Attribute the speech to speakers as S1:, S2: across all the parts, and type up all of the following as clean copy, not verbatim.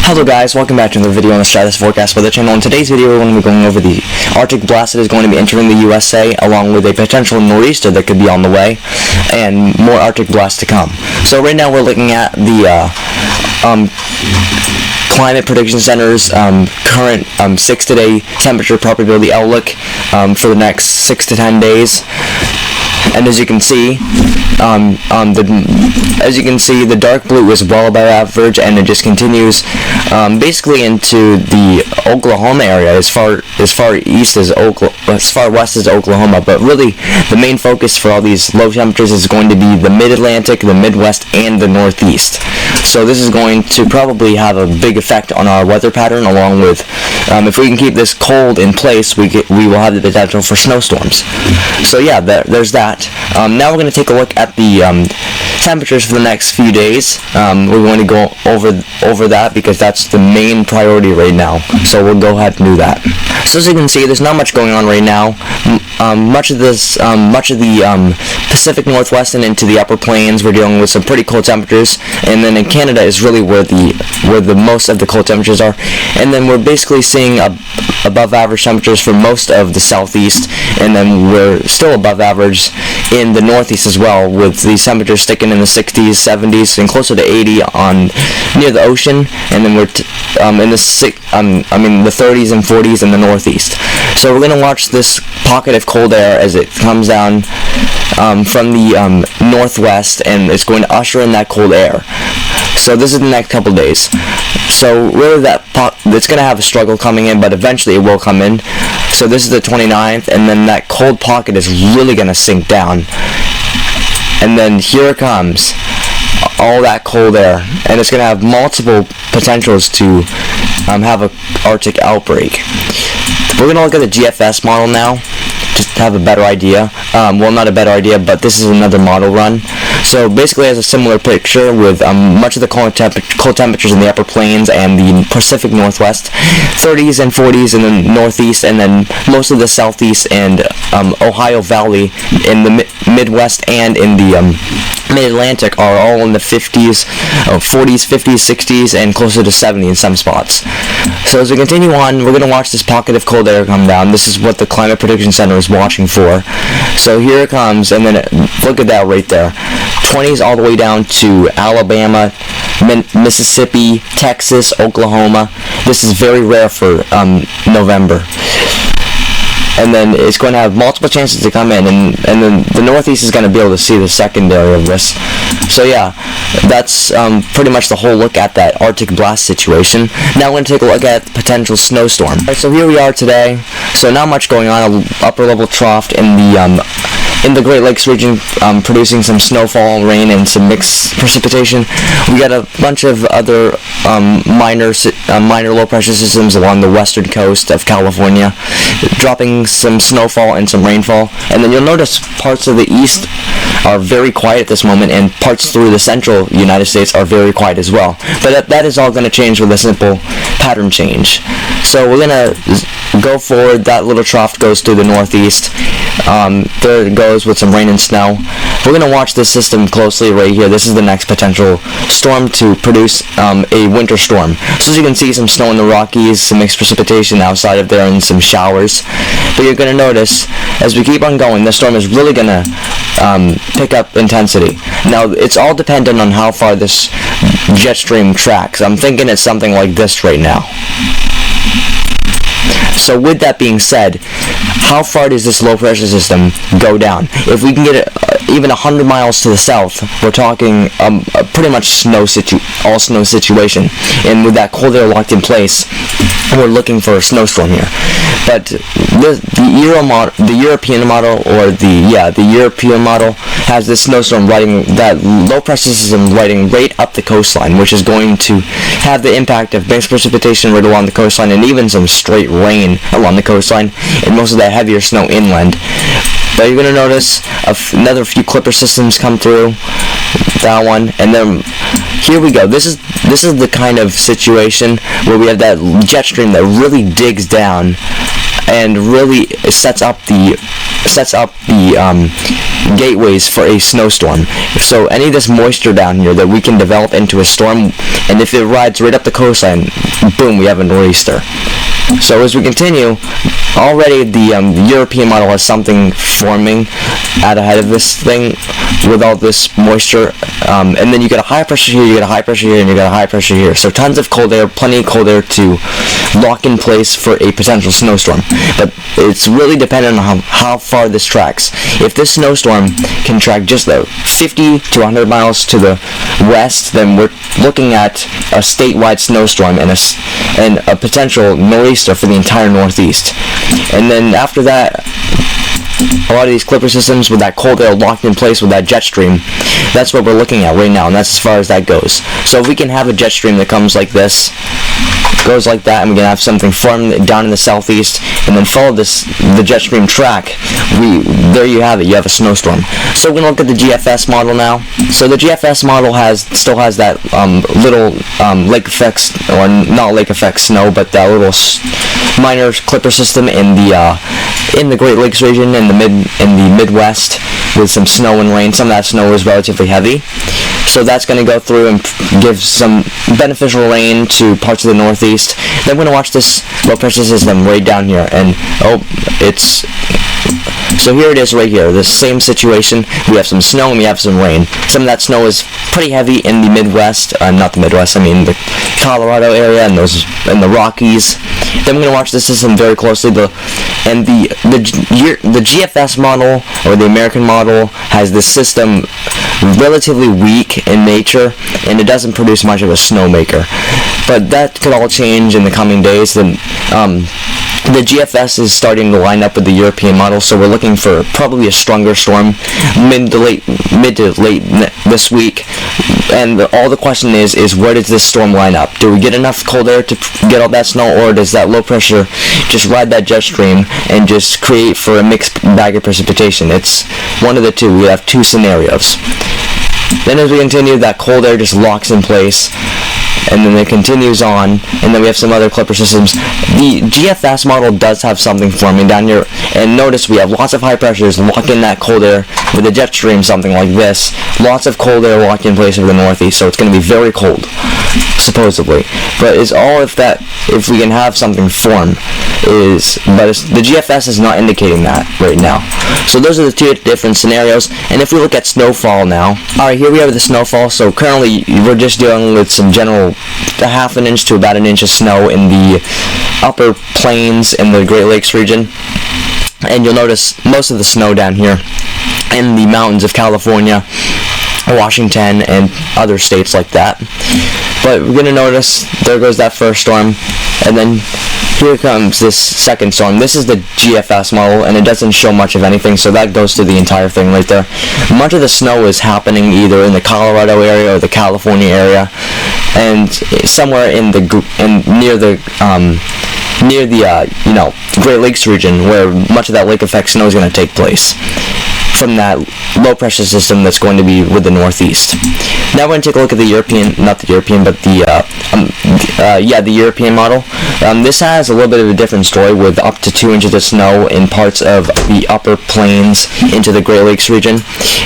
S1: Hello guys, welcome back to another video on the Stratus Forecast Weather Channel. In today's video we're going to be going over the Arctic blast that is going to be entering the USA, along with a potential nor'easter that could be on the way, and more Arctic blasts to come. So right now we're looking at the Climate Prediction Center's current 6-day temperature probability outlook for the next 6 to 10 days. And as you can see, the dark blue is well above average, and it just continues basically into the Oklahoma area, as far west as Oklahoma. But really, the main focus for all these low temperatures is going to be the Mid-Atlantic, the Midwest, and the Northeast. So this is going to probably have a big effect on our weather pattern, along with if we can keep this cold in place, we will have the potential for snowstorms. So yeah, there's that. Now we're going to take a look at the temperatures for the next few days. We're going to go over that because that's the main priority right now. So we'll go ahead and do that. So as you can see, there's not much going on right now. Much of the Pacific Northwest and into the upper plains, we're dealing with some pretty cold temperatures, and then in Canada is really where the most of the cold temperatures are. And then we're basically seeing above average temperatures for most of the southeast, and then we're still above average in the northeast as well, with these temperatures sticking in the 60s, 70s, and closer to 80 near the ocean, and then we're in the 30s and 40s in the northeast. So we're going to watch this pocket of cold air as it comes down from the northwest, and it's going to usher in that cold air. So this is the next couple days. So really it's going to have a struggle coming in, but eventually it will come in. So this is the 29th, and then that cold pocket is really going to sink down. And then here it comes, all that cold air, and it's going to have multiple potentials to have an Arctic outbreak. We're going to look at the GFS model now, just to have a better idea. Well, not a better idea, but this is another model run. So basically it has a similar picture with much of the cold temperatures in the upper plains and the Pacific Northwest, 30s and 40s in the northeast, and then most of the southeast and Ohio Valley in the Midwest and in the Mid-Atlantic are all in the 50s, 40s, 50s, 60s, and closer to 70 in some spots. So as we continue on, we're going to watch this pocket of cold air come down. This is what the Climate Prediction Center is watching for. So here it comes, and then look at that right there. 20s all the way down to Alabama, Mississippi, Texas, Oklahoma. This is very rare for November. And then it's going to have multiple chances to come in, and then the northeast is going to be able to see the secondary of this. So yeah, that's pretty much the whole look at that Arctic blast situation. Now we're going to take a look at the potential snowstorm. Alright, so here we are today. So not much going on. An upper level trough in the Great Lakes region, producing some snowfall, rain, and some mixed precipitation. We got a bunch of other minor low pressure systems along the western coast of California, dropping some snowfall and some rainfall. And then you'll notice parts of the east are very quiet at this moment, and parts through the central United States are very quiet as well. But that is all going to change with a simple pattern change. So we're going to go forward. That little trough goes to the northeast. There it goes with some rain and snow. We're going to watch this system closely right here. This is the next potential storm to produce a winter storm. So as you can see, some snow in the Rockies, some mixed precipitation outside of there, and some showers. But you're going to notice, as we keep on going, the storm is really going to pick up intensity. Now, it's all dependent on how far this jet stream tracks. I'm thinking it's something like this right now. So with that being said, how far does this low pressure system go down? If we can get it even 100 miles to the south, we're talking pretty much all snow situation. And with that cold air locked in place, we're looking for a snowstorm here. But the European model has this snowstorm that low pressure system riding right up the coastline, which is going to have the impact of mixed precipitation right along the coastline, and even some straight rain along the coastline, and most of that heavier snow inland. But you're going to notice another few clipper systems come through, that one, and then here we go. This is the kind of situation where we have that jet stream that really digs down and really sets up the gateways for a snowstorm. So any of this moisture down here that we can develop into a storm, and if it rides right up the coastline, boom, we have a nor'easter. So as we continue, already the European model has something forming out ahead of this thing with all this moisture, and then you get a high pressure here, you get a high pressure here, and you get a high pressure here. So tons of cold air, plenty of cold air to lock in place for a potential snowstorm. But it's really dependent on how far this tracks. If this snowstorm can track just 50 to 100 miles to the west, then we're looking at a statewide snowstorm and a potential nor'easter for the entire Northeast. And then after that, a lot of these clipper systems with that cold air locked in place with that jet stream, that's what we're looking at right now, and that's as far as that goes. So if we can have a jet stream that comes like this, goes like that, and we can have something formed down in the southeast, and then follow the jet stream track, there you have it, you have a snowstorm. So we're going to look at the GFS model now. So the GFS model still has that little lake effects, or not lake effect snow, but that little minor clipper system in the Great Lakes region in the Midwest with some snow and rain. Some of that snow is relatively heavy, so that's going to go through and give some beneficial rain to parts of the Northeast. Then we're going to watch this low pressure system right down here, and so here it is right here, the same situation. We have some snow and we have some rain. Some of that snow is pretty heavy in the Midwest, not the Midwest, I mean the Colorado area and the Rockies. Then we're going to watch the system very closely. The GFS model, or the American model, has this system relatively weak in nature, and it doesn't produce much of a snowmaker. But that could all change in the coming days. The GFS is starting to line up with the European model, so we're looking for probably a stronger storm mid to late this week. And all the question is where does this storm line up? Do we get enough cold air to get all that snow, or does that low pressure just ride that jet stream and just create for a mixed bag of precipitation? It's one of the two. We have two scenarios. Then as we continue, that cold air just locks in place, and then it continues on, and then we have some other clipper systems. The GFS model does have something forming down here, and notice we have lots of high pressures lock in that cold air with a jet stream, something like this. Lots of cold air locked in place over the Northeast, so it's going to be very cold, supposedly. But it's all if we can have something form, the GFS is not indicating that right now. So those are the two different scenarios. And if we look at snowfall now, alright, here we have the snowfall. So currently we're just dealing with some general half an inch to about an inch of snow in the upper plains in the Great Lakes region. And you'll notice most of the snow down here in the mountains of California, Washington, and other states like that. But we're going to notice there goes that first storm, and then here comes this second storm. This is the GFS model, and it doesn't show much of anything, so that goes to the entire thing right there. Much of the snow is happening either in the Colorado area or the California area, and somewhere near the Great Lakes region, where much of that lake effect snow is going to take place from that low pressure system that's going to be with the Northeast. Now we're going to take a look at the European model. This has a little bit of a different story with up to 2 inches of snow in parts of the upper plains into the Great Lakes region.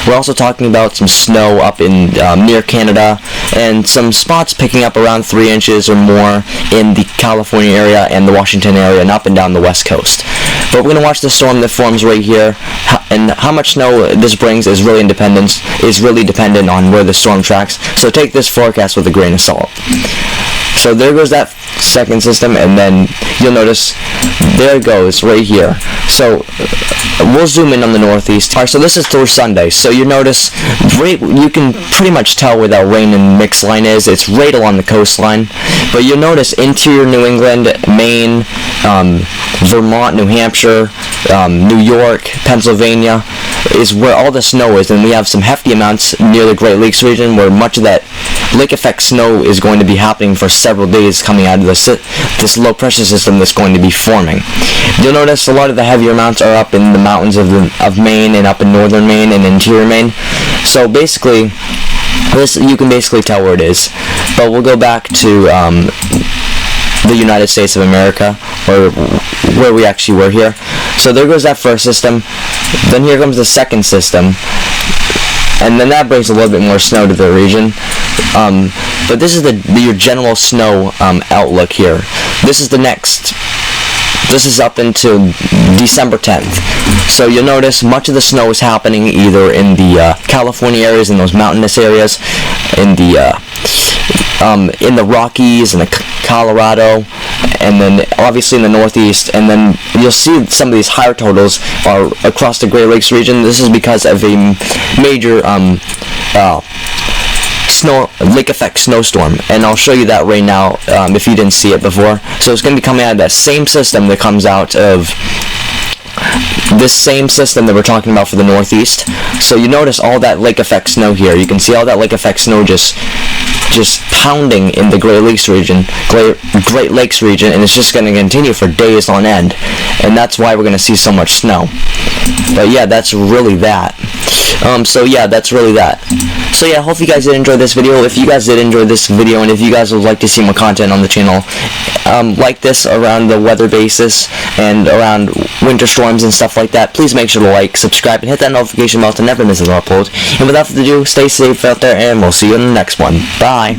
S1: We're also talking about some snow up in near Canada, and some spots picking up around 3 inches or more in the California area and the Washington area and up and down the west coast. But we're going to watch the storm that forms right here, and how much snow this brings is really dependent on where the storm tracks. So take this forecast with a grain of salt. So there goes that second system, and then you'll notice there it goes right here. So we'll zoom in on the Northeast. Alright, so this is through Sunday. So you notice you can pretty much tell where that rain and mix line is. It's right along the coastline. But you'll notice interior New England, Maine, Vermont, New Hampshire, New York, Pennsylvania is where all the snow is, and we have some hefty amounts near the Great Lakes region where much of that lake effect snow is going to be happening for several days coming out of this low pressure system that's going to be forming. You'll notice a lot of the heavier amounts are up in the mountains of Maine and up in northern Maine and interior Maine. So basically, you can basically tell where it is. But we'll go back to the United States of America, or where we actually were here. So there goes that first system. Then here comes the second system, and then that brings a little bit more snow to the region. But this is your general snow outlook here. This is up until December 10th. So you'll notice much of the snow is happening either in the California areas, in those mountainous areas, in the Rockies, in the Colorado, and then obviously in the Northeast. And then you'll see some of these higher totals are across the Great Lakes region. This is because of a major lake effect snowstorm, and I'll show you that right now if you didn't see it before. So it's going to be coming out of that same system that comes out of this same system that we're talking about for the Northeast. So you notice all that lake effect snow here. You can see all that lake effect snow just pounding in the Great Lakes region, and it's just going to continue for days on end, and that's why we're going to see so much snow. But yeah, that's really that. So yeah, that's really that. So yeah, I hope you guys did enjoy this video. If you guys did enjoy this video, and if you guys would like to see more content on the channel like this around the weather basis and around winter storms and stuff like that, please make sure to like, subscribe, and hit that notification bell to never miss an upload. And without further ado, stay safe out there, and we'll see you in the next one. Bye.